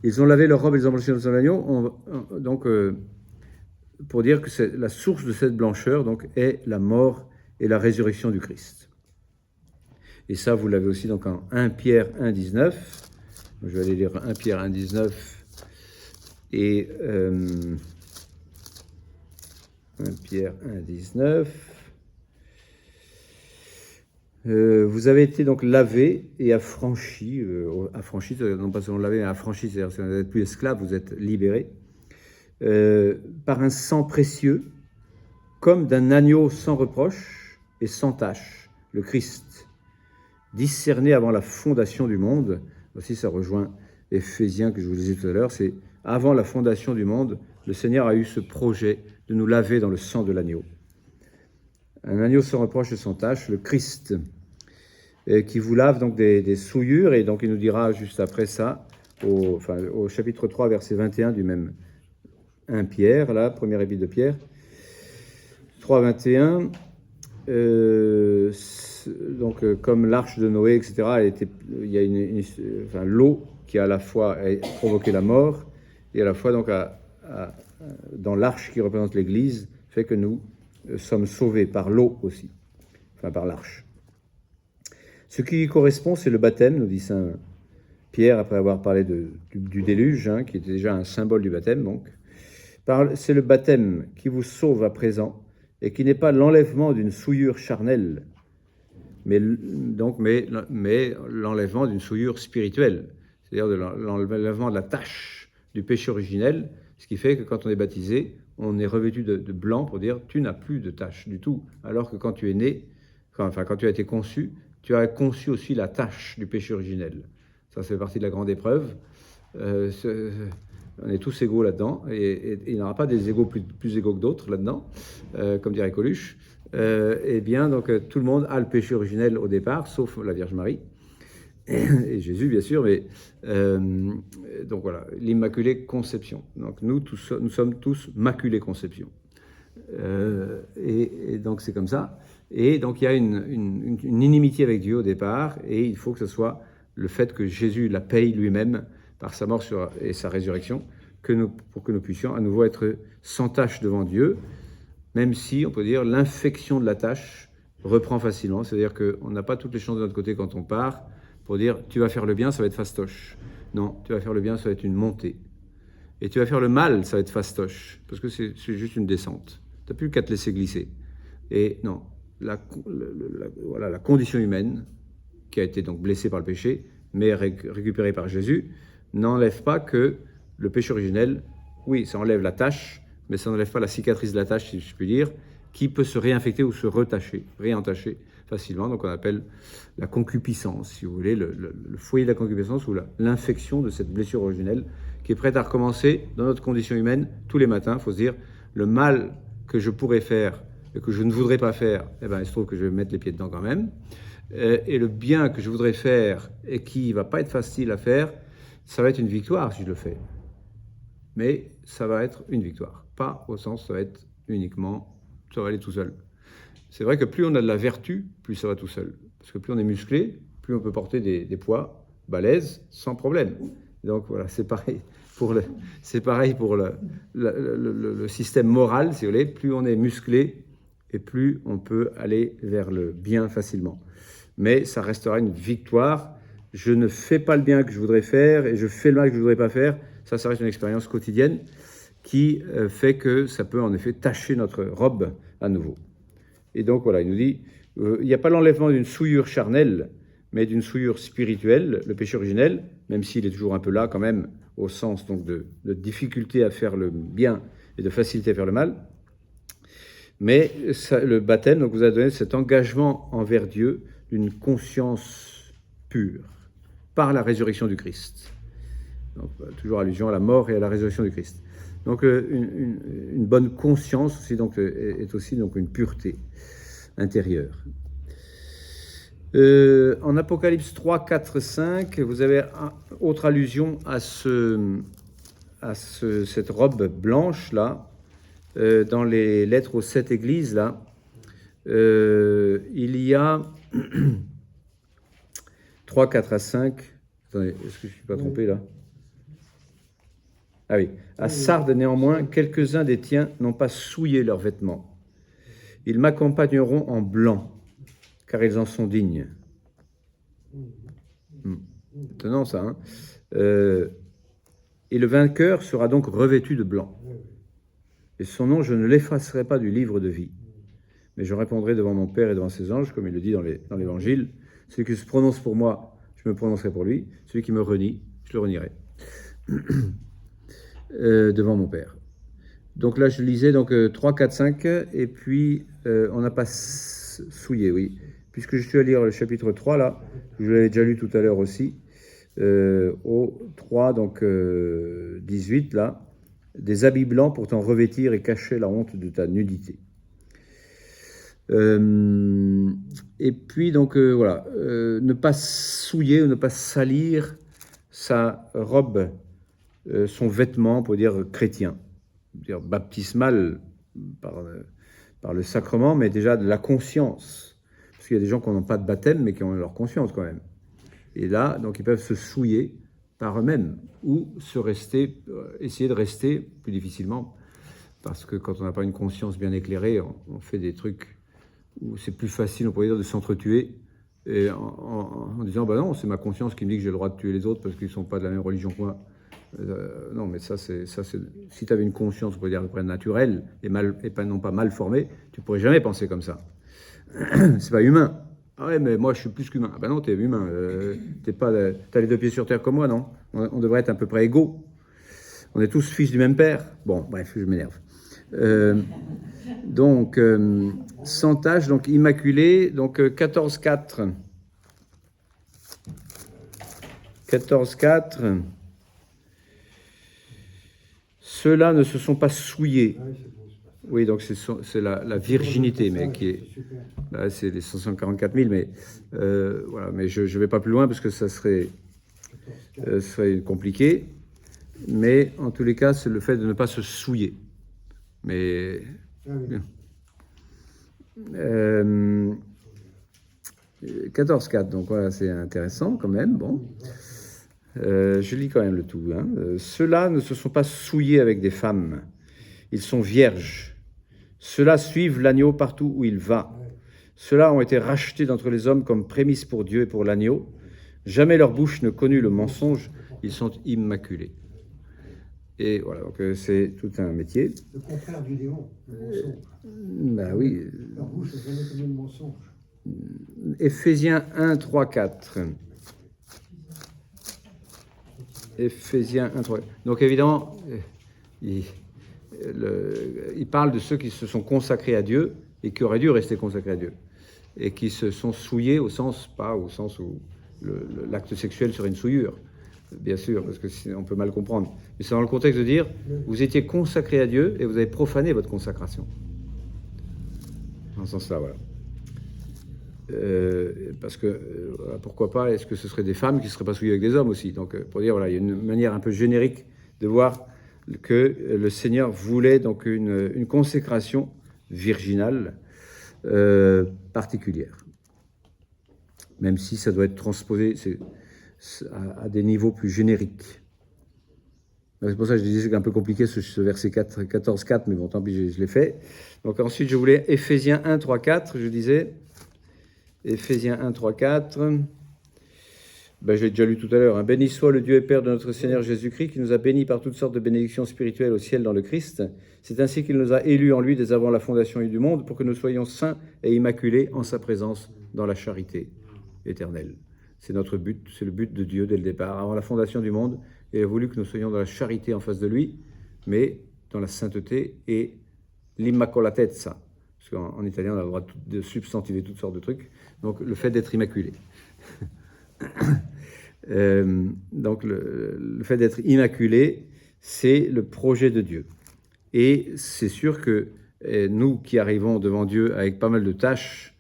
A: ils ont lavé leur robe, ils ont blanchi le sang de l'agneau, donc pour dire que la source de cette blancheur donc est la mort et la résurrection du Christ. Et ça, vous l'avez aussi donc en 1 Pierre 1,19. Je vais aller lire 1 Pierre 1,19 et 1 Pierre 1,19. Vous avez été donc lavé et affranchi, non pas seulement lavé, mais affranchi, c'est-à-dire que vous n'êtes plus esclave, vous êtes libéré, par un sang précieux, comme d'un agneau sans reproche et sans tache, le Christ, discerné avant la fondation du monde. Aussi, ça rejoint Éphésiens que je vous disais tout à l'heure, c'est avant la fondation du monde, le Seigneur a eu ce projet de nous laver dans le sang de l'agneau. Un agneau sans reproche et sans tache, le Christ, qui vous lave donc des souillures, et donc il nous dira juste après ça, au chapitre 3, verset 21 du même 1 Pierre, là, première épître de Pierre, 3, 21, donc comme l'arche de Noé, etc., il y a l'eau qui a à la fois provoqué la mort, et à la fois donc dans l'arche qui représente l'Église, fait que nous sommes sauvés par l'eau aussi, par l'arche. Ce qui correspond, c'est le baptême, nous dit saint Pierre, après avoir parlé du déluge, qui était déjà un symbole du baptême, donc. C'est le baptême qui vous sauve à présent, et qui n'est pas l'enlèvement d'une souillure charnelle, mais l'enlèvement d'une souillure spirituelle, c'est-à-dire de l'enlèvement de la tache du péché originel, ce qui fait que quand on est baptisé, on est revêtu de blanc pour dire tu n'as plus de tache du tout, alors que quand tu es né, quand tu as été conçu, tu as conçu aussi la tache du péché originel. Ça fait partie de la grande épreuve. On est tous égaux là-dedans, et il n'y aura pas des égaux plus égaux que d'autres là-dedans, comme dirait Coluche. Eh bien, donc tout le monde a le péché originel au départ, sauf la Vierge Marie et Jésus, bien sûr. Mais donc voilà, l'Immaculée Conception. Donc nous sommes tous Maculée Conception. Et donc c'est comme ça. Et donc il y a une inimitié avec Dieu au départ, et il faut que ce soit le fait que Jésus la paye lui-même par sa mort et sa résurrection, pour que nous puissions à nouveau être sans tache devant Dieu, même si, on peut dire, l'infection de la tache reprend facilement. C'est-à-dire qu'on n'a pas toutes les chances de notre côté quand on part pour dire « tu vas faire le bien, ça va être fastoche ». Non, tu vas faire le bien, ça va être une montée. Et tu vas faire le mal, ça va être fastoche, parce que c'est juste une descente. Tu n'as plus qu'à te laisser glisser. Et non, voilà, la condition humaine, qui a été donc blessée par le péché, mais récupérée par Jésus, n'enlève pas que le péché originel, oui, ça enlève la tache, mais ça n'enlève pas la cicatrice de la tache, si je puis dire, qui peut se réinfecter ou se réentacher facilement. Donc on appelle la concupiscence, si vous voulez, le foyer de la concupiscence ou l'infection de cette blessure originelle qui est prête à recommencer dans notre condition humaine tous les matins. Il faut se dire, le mal que je pourrais faire et que je ne voudrais pas faire, eh ben, il se trouve que je vais mettre les pieds dedans quand même. Et le bien que je voudrais faire et qui ne va pas être facile à faire, ça va être une victoire si je le fais. Mais ça va être une victoire. Pas au sens, ça va être uniquement, ça va aller tout seul. C'est vrai que plus on a de la vertu, plus ça va tout seul. Parce que plus on est musclé, plus on peut porter des poids balèzes sans problème. Donc voilà, c'est pareil pour le système moral, si vous voulez. Plus on est musclé et plus on peut aller vers le bien facilement. Mais ça restera une victoire. Je ne fais pas le bien que je voudrais faire et je fais le mal que je ne voudrais pas faire. Ça reste une expérience quotidienne qui fait que ça peut en effet tacher notre robe à nouveau. Et donc voilà, il nous dit, il n'y a pas l'enlèvement d'une souillure charnelle, mais d'une souillure spirituelle, le péché originel, même s'il est toujours un peu là quand même, au sens donc de difficulté à faire le bien et de facilité à faire le mal. Mais ça, le baptême donc, vous a donné cet engagement envers Dieu d'une conscience pure, par la résurrection du Christ. Donc, toujours allusion à la mort et à la résurrection du Christ. Donc une bonne conscience aussi, donc, est aussi donc, une pureté intérieure. En Apocalypse 3, 4, 5, vous avez autre allusion à cette robe blanche là, dans les lettres aux 7 églises là. Il y a 3, 4 à 5. Attendez, est-ce que je ne suis pas trompé là? Ah oui. À Sardes, néanmoins, quelques-uns des tiens n'ont pas souillé leurs vêtements. Ils m'accompagneront en blanc, car ils en sont dignes. Étonnant ça, hein. Et le vainqueur sera donc revêtu de blanc. Et son nom, je ne l'effacerai pas du livre de vie. Mais je répondrai devant mon Père et devant ses anges, comme il le dit dans l'Évangile. Celui qui se prononce pour moi, je me prononcerai pour lui. Celui qui me renie, je le renierai. Devant mon Père. Donc là, je lisais donc, 3, 4, 5, et puis on n'a pas souillé, oui. Puisque je suis à lire le chapitre 3, là, je l'avais déjà lu tout à l'heure aussi, au 3, donc 18, là, des habits blancs pour t'en revêtir et cacher la honte de ta nudité. Et puis, donc, voilà, ne pas souiller ou ne pas salir sa robe, son vêtement, pour dire chrétien, dire baptismal par le sacrement, mais déjà de la conscience. Parce qu'il y a des gens qui n'ont pas de baptême, mais qui ont leur conscience quand même. Et là, donc, ils peuvent se souiller par eux-mêmes ou essayer de rester plus difficilement. Parce que quand on n'a pas une conscience bien éclairée, on fait des trucs où c'est plus facile, on pourrait dire, de s'entretuer. Et en disant, bah non, c'est ma conscience qui me dit que j'ai le droit de tuer les autres parce qu'ils ne sont pas de la même religion que moi. Non, mais ça, c'est si tu avais une conscience, on pourrait dire, à peu près naturelle et non pas mal formée, tu ne pourrais jamais penser comme ça. C'est pas humain. Ah ouais, mais moi, je suis plus qu'humain. Ah ben non, tu es humain. Tu as les deux pieds sur terre comme moi, non? On devrait être à peu près égaux. On est tous fils du même père. Bon, bref, je m'énerve. Donc, sans tache, donc immaculé, donc 14.4. 14.4. Ceux-là ne se sont pas souillés. Oui, donc c'est la virginité, mais qui est... Là, c'est les 144 000, mais voilà, mais je ne vais pas plus loin parce que ça serait compliqué. Mais en tous les cas, c'est le fait de ne pas se souiller. Mais... 14.4, donc voilà, c'est intéressant quand même, bon. Je lis quand même le tout. Hein. Ceux-là ne se sont pas souillés avec des femmes, ils sont vierges. Ceux-là suivent l'agneau partout où il va. Ceux-là ont été rachetés d'entre les hommes comme prémices pour Dieu et pour l'agneau. Jamais leur bouche ne connut le mensonge, ils sont immaculés. Et voilà, donc c'est tout un métier.
B: Le contraire du démon, le mensonge.
A: Ben oui.
B: Leur bouche n'a jamais connu le mensonge.
A: Éphésiens 1, 3, 4. Éphésiens 1, 3. Donc évidemment, il parle de ceux qui se sont consacrés à Dieu et qui auraient dû rester consacrés à Dieu et qui se sont souillés pas au sens où l'acte sexuel serait une souillure, bien sûr, parce que on peut mal comprendre. Mais c'est dans le contexte de dire, vous étiez consacrés à Dieu et vous avez profané votre consécration. Dans ce sens-là, voilà. Parce que, pourquoi pas, est-ce que ce seraient des femmes qui ne seraient pas souillées avec des hommes aussi? Donc, pour dire, voilà, il y a une manière un peu générique de voir que le Seigneur voulait donc une consécration virginale particulière. Même si ça doit être transposé à des niveaux plus génériques. C'est pour ça que je disais que c'est un peu compliqué ce verset 14-4, mais bon, tant pis, je l'ai fait. Donc ensuite, je voulais Éphésiens 1, 3, 4, je disais. Éphésiens 1, 3, 4. Ben, je l'ai déjà lu tout à l'heure. Hein. Béni soit le Dieu et Père de notre Seigneur Jésus-Christ, qui nous a bénis par toutes sortes de bénédictions spirituelles au ciel dans le Christ. C'est ainsi qu'il nous a élus en lui dès avant la fondation du monde, pour que nous soyons saints et immaculés en sa présence dans la charité éternelle. C'est notre but, c'est le but de Dieu dès le départ. Avant la fondation du monde, il a voulu que nous soyons dans la charité en face de lui, mais dans la sainteté et l'immacolatezza. Parce qu'en italien, on a le droit de substantiver toutes sortes de trucs. Donc, le fait d'être immaculé. Donc, le fait d'être immaculé, c'est le projet de Dieu. Et c'est sûr que nous qui arrivons devant Dieu avec pas mal de tâches,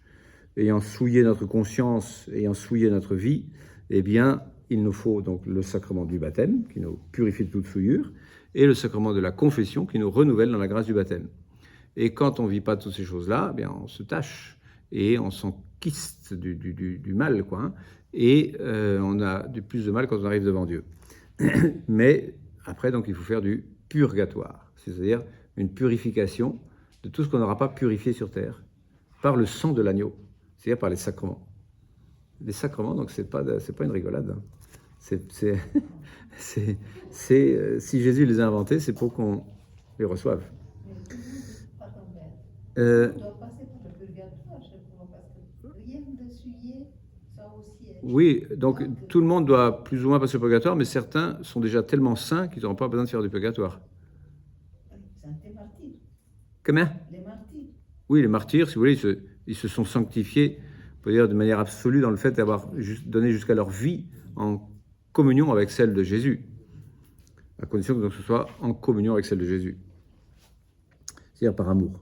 A: ayant souillé notre conscience, ayant souillé notre vie, eh bien, il nous faut donc le sacrement du baptême, qui nous purifie de toute souillure, et le sacrement de la confession, qui nous renouvelle dans la grâce du baptême. Et quand on ne vit pas toutes ces choses-là, eh bien, on se tâche et on s'enquiste du mal, quoi. Hein, et on a du plus de mal quand on arrive devant Dieu. Mais après, donc, il faut faire du purgatoire, c'est-à-dire une purification de tout ce qu'on n'aura pas purifié sur terre par le sang de l'agneau, c'est-à-dire par les sacrements. Les sacrements, donc, c'est pas une rigolade. Hein. Si Jésus les a inventés, c'est pour qu'on les reçoive.
C: On doit passer par le purgatoire, je crois, parce que rien de souillé, ça aussi est...
A: Oui, donc tout le monde doit plus ou moins passer au purgatoire, mais certains sont déjà tellement saints qu'ils n'auront pas besoin de faire du purgatoire.
C: C'est des martyrs.
A: Comment ?
C: Les martyrs.
A: Oui, les martyrs, si vous voulez, ils se sont sanctifiés, on peut dire de manière absolue, dans le fait d'avoir donné jusqu'à leur vie en communion avec celle de Jésus, à condition que donc, ce soit en communion avec celle de Jésus, c'est-à-dire par amour.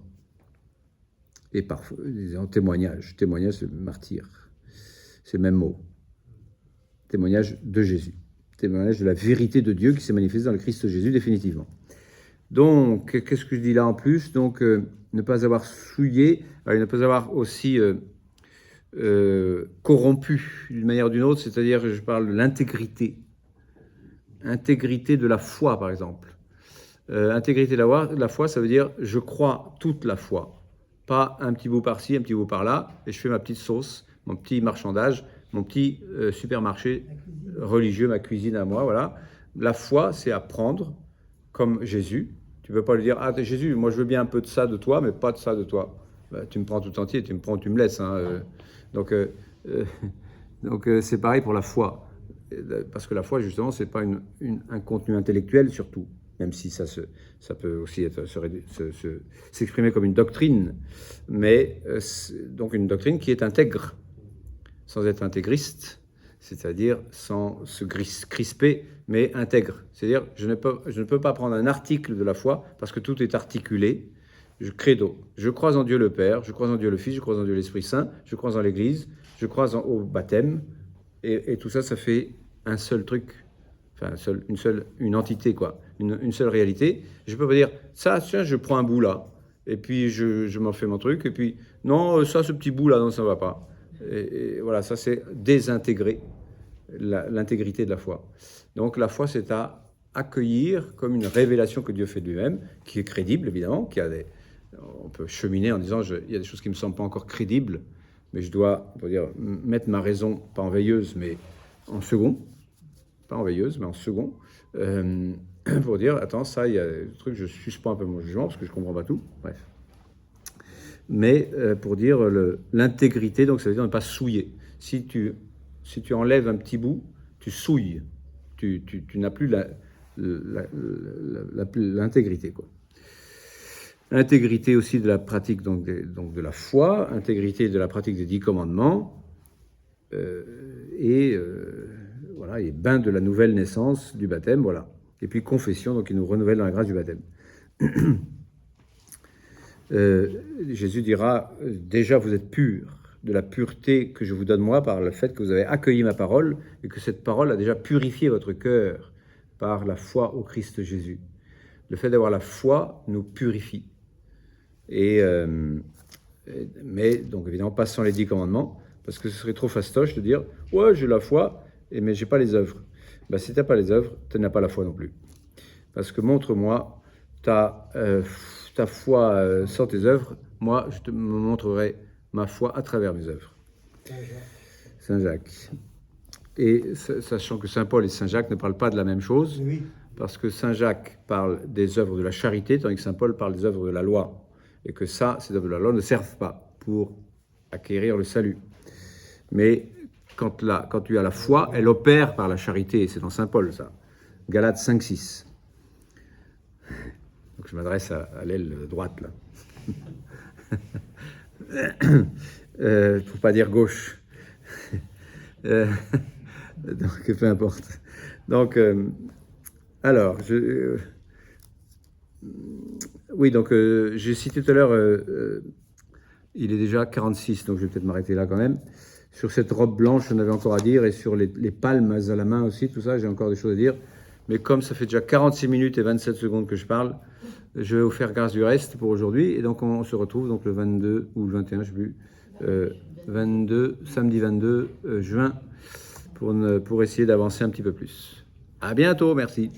A: Et parfois, en témoignage. Témoignage, c'est martyr. C'est le même mot. Témoignage de Jésus. Témoignage de la vérité de Dieu qui s'est manifestée dans le Christ Jésus, définitivement. Donc, qu'est-ce que je dis là en plus ? Donc, ne pas avoir souillé, ne pas avoir aussi corrompu d'une manière ou d'une autre, c'est-à-dire, je parle de l'intégrité. Intégrité de la foi, par exemple. Intégrité de la foi, ça veut dire, je crois toute la foi. Pas un petit bout par-ci, un petit bout par-là, et je fais ma petite sauce, mon petit marchandage, mon petit supermarché religieux, ma cuisine à moi, voilà. La foi, c'est apprendre comme Jésus. Tu ne peux pas lui dire, ah Jésus, moi je veux bien un peu de ça de toi, mais pas de ça de toi. Ben, tu me prends tout entier, tu me prends ou tu me laisses. Hein, donc c'est pareil pour la foi. Parce que la foi, justement, c'est pas un contenu intellectuel surtout. Même si ça peut aussi s'exprimer comme une doctrine, mais donc une doctrine qui est intègre, sans être intégriste, c'est-à-dire sans se crisper, mais intègre. C'est-à-dire, je ne peux pas prendre un article de la foi, parce que tout est articulé, credo. Je crois en Dieu le Père, je crois en Dieu le Fils, je crois en Dieu l'Esprit Saint, je crois en l'Église, je crois au baptême, et tout ça, ça fait un seul truc. Enfin, une entité, quoi, une seule réalité. Je peux pas dire, ça, tiens, je prends un bout là, et puis je m'en fais mon truc, et puis, non, ça, ce petit bout là, non, ça va pas. Et voilà, ça, c'est désintégrer l'intégrité de la foi. Donc, la foi, c'est à accueillir comme une révélation que Dieu fait de lui-même, qui est crédible, évidemment, on peut cheminer en disant, il y a des choses qui me semblent pas encore crédibles, mais je dois, on peut dire, mettre ma raison, pas en veilleuse, mais en second. Pas en veilleuse, mais en second, pour dire, attends, ça, il y a des trucs, je suspends un peu mon jugement, parce que je ne comprends pas tout, bref. Mais pour dire l'intégrité, donc ça veut dire ne pas souiller. Si tu enlèves un petit bout, tu souilles, tu n'as plus l'intégrité, quoi. intégrité aussi de la pratique donc de la foi, intégrité de la pratique des 10 commandements, voilà, et bain de la nouvelle naissance du baptême, voilà. Et puis confession, donc il nous renouvelle dans la grâce du baptême. Jésus dira, déjà vous êtes purs, de la pureté que je vous donne moi par le fait que vous avez accueilli ma parole et que cette parole a déjà purifié votre cœur par la foi au Christ Jésus. Le fait d'avoir la foi nous purifie. Mais donc évidemment pas sans les 10 commandements, parce que ce serait trop fastoche de dire « Ouais, j'ai la foi, mais j'ai pas les œuvres. » Ben, si tu n'as pas les œuvres, tu n'as pas la foi non plus. Parce que montre-moi ta foi sans tes œuvres, moi je te montrerai ma foi à travers mes œuvres. Saint Jacques. Et sachant que Saint Paul et Saint Jacques ne parlent pas de la même chose,
B: Oui.
A: parce que Saint Jacques parle des œuvres de la charité, tandis que Saint Paul parle des œuvres de la loi. Et que ces œuvres de la loi ne servent pas pour acquérir le salut. Mais quand tu as la foi, elle opère par la charité. C'est dans Saint Paul, ça. Galates 5, 6. Donc je m'adresse à l'aile droite, là. Pour pas dire gauche. Donc peu importe. Donc, alors, oui, donc j'ai cité tout à l'heure, il est déjà 46, donc je vais peut-être m'arrêter là quand même. Sur cette robe blanche, j'en avais encore à dire, et sur les palmes à la main aussi, tout ça, j'ai encore des choses à dire. Mais comme ça fait déjà 46 minutes et 27 secondes que je parle, je vais vous faire grâce du reste pour aujourd'hui. Et donc on se retrouve donc le 22 ou le 21, je ne sais plus, samedi 22 juin, pour essayer d'avancer un petit peu plus. À bientôt, merci.